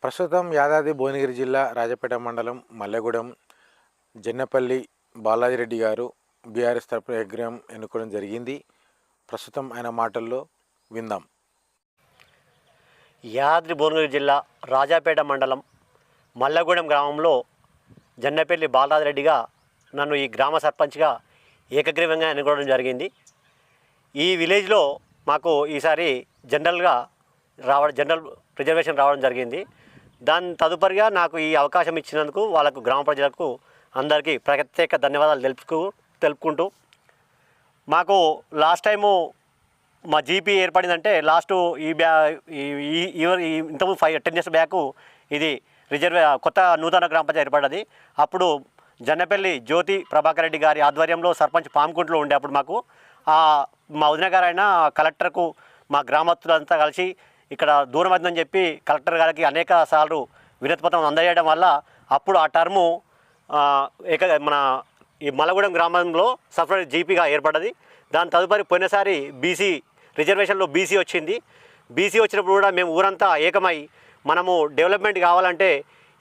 ప్రస్తుతం యాదాద్రి భువనగిరి జిల్లా రాజపేట మండలం మల్లెగూడెం జన్నపల్లి బాలాజిరెడ్డి గారు బీఆర్ఎస్ తరపున విగ్రహం ఎన్నుకోవడం జరిగింది. ప్రస్తుతం ఆయన మాటల్లో విందాం. యాదాద్రి భువనగిరి జిల్లా రాజాపేట మండలం మల్లెగూడెం గ్రామంలో జన్నపల్లి బాలాజిరెడ్డిగా నన్ను ఈ గ్రామ సర్పంచ్గా ఏకగ్రీవంగా ఎన్నుకోవడం జరిగింది. ఈ విలేజ్లో మాకు ఈసారి జనరల్ రిజర్వేషన్ రావడం జరిగింది. దాని తదుపరిగా నాకు ఈ అవకాశం ఇచ్చినందుకు వాళ్ళకు గ్రామ ప్రజలకు అందరికీ ప్రత్యేక ధన్యవాదాలు తెలుపుకుంటూ మాకు లాస్ట్ టైము మా జీపీ ఏర్పడిందంటే ఇంతకుముందు 10 years బ్యాక్ ఇది కొత్త నూతన గ్రామ పంచాయతీ ఏర్పడ్డది. అప్పుడు జన్నపల్లి జ్యోతి ప్రభాకర్ రెడ్డి గారి ఆధ్వర్యంలో సర్పంచ్ పాముకుంట్లో ఉండే అప్పుడు మాకు మా వదిన గారైన కలెక్టర్కు మా గ్రామస్తులంతా కలిసి ఇక్కడ దూరం అవుతుందని చెప్పి కలెక్టర్ గారికి అనేక సార్లు వినతిపత్రం అందజేయడం వల్ల అప్పుడు ఆ టర్ము మన ఈ మల్లగూడెం గ్రామంలో సపరేట్ జీపీగా ఏర్పడ్డది. దాని తదుపరి పోయినసారి బీసీ రిజర్వేషన్లో బీసీ వచ్చింది. బీసీ వచ్చినప్పుడు కూడా మేము ఊరంతా ఏకమై మనము డెవలప్మెంట్ కావాలంటే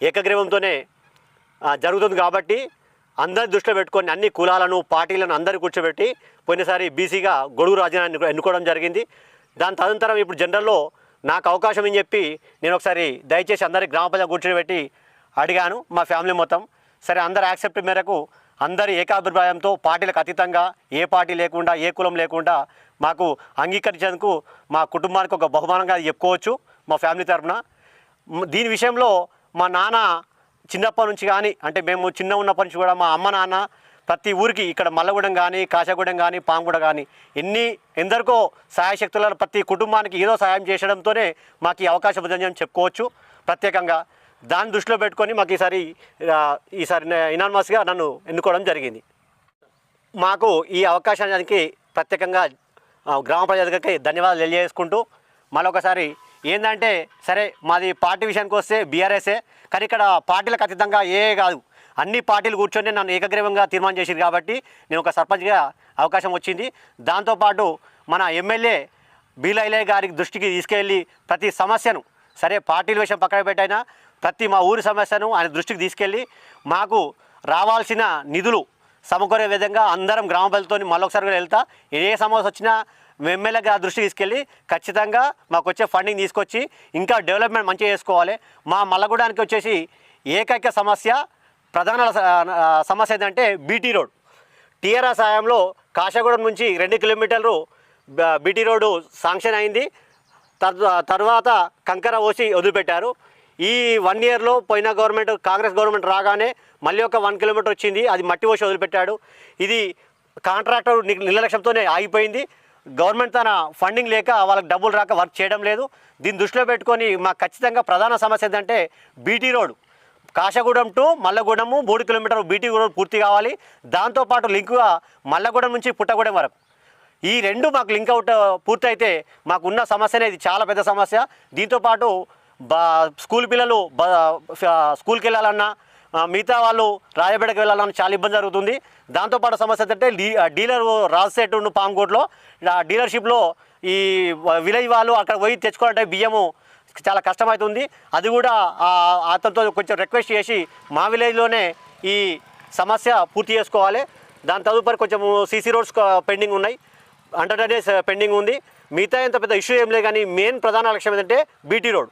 ఏకగ్రీవంతోనే జరుగుతుంది కాబట్టి అందరి దృష్టిలో పెట్టుకొని అన్ని కులాలను పార్టీలను అందరూ కూర్చోబెట్టి పోయినసారి బీసీగా గొడుగు రాజీనామా ఎన్నుకోవడం జరిగింది. దాని తదనంతరం ఇప్పుడు జనరల్లో నాకు అవకాశం అని చెప్పి నేను ఒకసారి దయచేసి అందరి గ్రామ ప్రజలు కూర్చోబెట్టి అడిగాను. మా ఫ్యామిలీ మొత్తం సరే అందరు యాక్సెప్ట్ మేరకు అందరి ఏకాభిప్రాయంతో పార్టీలకు అతీతంగా ఏ పార్టీ లేకుండా ఏ కులం లేకుండా మాకు అంగీకరించేందుకు మా కుటుంబానికి ఒక బహుమానంగా చెప్పుకోవచ్చు మా ఫ్యామిలీ తరఫున. దీని విషయంలో మా నాన్న చిన్నప్పటి నుంచి కానీ అంటే మేము చిన్న ఉన్నప్పటి నుంచి కూడా మా అమ్మ నాన్న ప్రతి ఊరికి ఇక్కడ మల్లగూడెం కానీ కాశగూడెం కానీ పాంగూడ కానీ ఎందరికో సహాయశక్తుల ప్రతి కుటుంబానికి ఏదో సహాయం చేయడంతోనే మాకు ఈ అవకాశం ఉందని చెప్పుకోవచ్చు. ప్రత్యేకంగా దాన్ని దృష్టిలో పెట్టుకొని మాకు ఈసారి ఇనానిమస్గా నన్ను ఎన్నుకోవడం జరిగింది. మాకు ఈ అవకాశానికి ప్రత్యేకంగా గ్రామ ప్రజలకి ధన్యవాదాలు తెలియజేసుకుంటూ మరొకసారి ఏంటంటే సరే మాది పార్టీ విషయానికి వస్తే బీఆర్ఎస్ఏ, కానీ ఇక్కడ పార్టీలకు అతీతంగా కాదు అన్ని పార్టీలు కూర్చొని నన్ను ఏకగ్రీవంగా తీర్మానం చేసింది కాబట్టి నేను ఒక సర్పంచ్గా అవకాశం వచ్చింది. దాంతోపాటు మన ఎమ్మెల్యే బీలైలయ్య గారి దృష్టికి తీసుకెళ్ళి ప్రతి సమస్యను సరే పార్టీల విషయం పక్కన పెట్టైనా ప్రతి మా ఊరి సమస్యను ఆయన దృష్టికి తీసుకెళ్ళి మాకు రావాల్సిన నిధులు సమకూరే విధంగా అందరం గ్రామ ప్రజలతో మళ్ళొకసారి వెళ్తా ఏ సమస్య వచ్చినా ఎమ్మెల్యే గారి దృష్టికి తీసుకెళ్ళి ఖచ్చితంగా మాకు వచ్చే ఫండింగ్ తీసుకొచ్చి ఇంకా డెవలప్మెంట్ మంచిగా చేసుకోవాలి. మా మల్లగూడానికి వచ్చేసి ఏకైక ప్రధాన సమస్య ఏంటంటే బీటీ రోడ్. టీఆర్ఎస్ హయాంలో కాశగూడెం నుంచి 2 kilometers బీటీ రోడ్డు శాంక్షన్ అయింది. తర్వాత కంకర పోసి వదిలిపెట్టారు. ఈ 1 yearలో పోయిన కాంగ్రెస్ గవర్నమెంట్ రాగానే మళ్ళీ ఒక 1 kilometer వచ్చింది, అది మట్టి పోసి వదిలిపెట్టాడు. ఇది కాంట్రాక్టర్ నిర్లక్ష్యంతోనే ఆగిపోయింది. గవర్నమెంట్ తన ఫండింగ్ లేక వాళ్ళకి డబ్బులు రాక వర్క్ చేయడం లేదు. దీన్ని దృష్టిలో పెట్టుకొని మాకు ఖచ్చితంగా ప్రధాన సమస్య ఏంటంటే BT road Kasagudem to Mallagudem 3 kilometers BT road పూర్తి కావాలి. దాంతోపాటు లింకుగా మల్లగూడెం నుంచి పుట్టగూడెం వరకు ఈ 2 మాకు లింక్ అవుట్ పూర్తయితే మాకున్న సమస్య అనేది చాలా పెద్ద సమస్య. దీంతోపాటు స్కూల్ పిల్లలు స్కూల్కి వెళ్ళాలన్నా మిగతా వాళ్ళు రాజపేటకి వెళ్ళాలన్నా చాలా ఇబ్బంది జరుగుతుంది. దాంతోపాటు సమస్య ఏంటంటే డీలర్ రాజశేట్ పాంగోట్లో డీలర్షిప్లో ఈ విలేజ్ వాళ్ళు అక్కడ పోయి తెచ్చుకోవాలంటే బియ్యము చాలా కష్టమవుతుంది. అది కూడా అతనితో కొంచెం రిక్వెస్ట్ చేసి మా విలేజ్లోనే ఈ సమస్య పూర్తి చేసుకోవాలి. దాని తదుపరి కొంచెం సీసీ రోడ్స్ పెండింగ్ ఉన్నాయి, అండర్ డ్రైనేజ్ పెండింగ్ ఉంది. మిగతా ఎంత పెద్ద ఇష్యూ ఏం లేదు, కానీ మెయిన్ ప్రధాన లక్ష్యం ఏంటంటే బీటీ రోడ్.